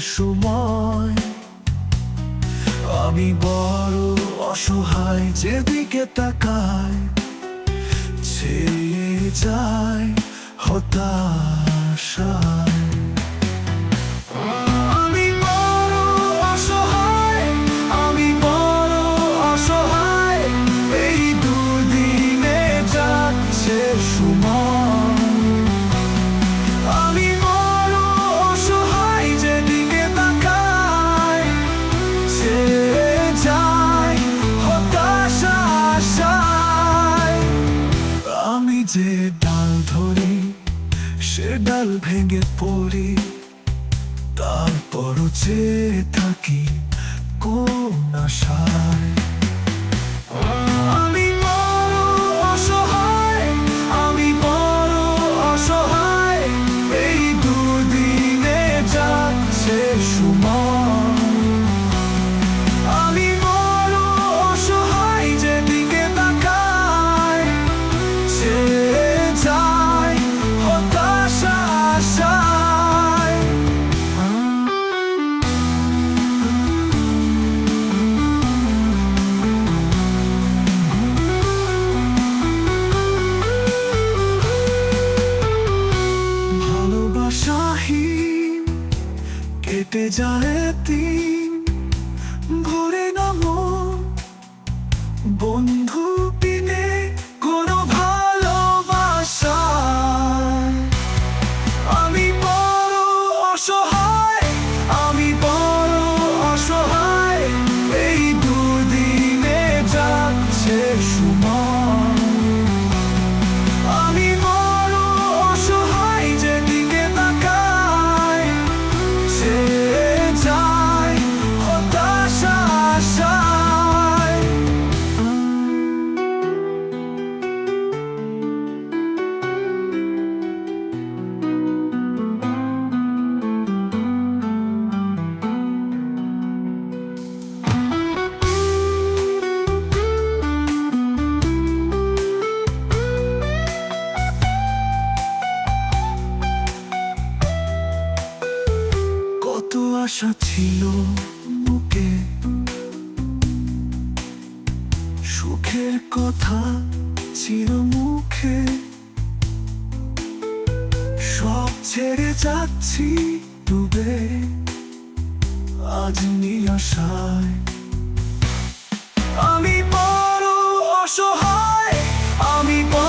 সময়। আমি বড় অসহায়, যেদিকে তাকাই ছেয়ে যায় হতাশায়। আমি বড় অসহায়, আমি বড় অসহায়, এই দুদিনে যাচ্ছে সময়। আমি বড় অসহায়, যেদিকে তাকাই ছেয়ে যায় হতাশায়। আমি যে ডাল ধরি সে ডাল ভেঙে পড়ি, তারপরও চেয়ে থাকি কোন আশায়। আমি বড় অসহায়, আমি বড় অসহায়, এই দুদিনে যাচ্ছে সময়। আমি বড় অসহায়, যেদিকে তাকাই ছেয়ে যায় হতাশায়। ভালোবাসাহীন কেটে যায় দিন, ভরে না মন বন্ধু বিনে কোনো ভালোবাসা। আমি বড় অসহায়, আমি বড় অসহায়, এই দুদিনে যাচ্ছে সময়। আমি বড় অসহায়, যেদিকে তাকাই ছেয়ে যায় হতাশায়। কত আশা ছিল বুকে, সুখের কথা ছিল মুখে, সব ছেড়ে যাচ্ছি ডুবে আজ নিরাশায়। আমি বড় অসহায়, আমি বড়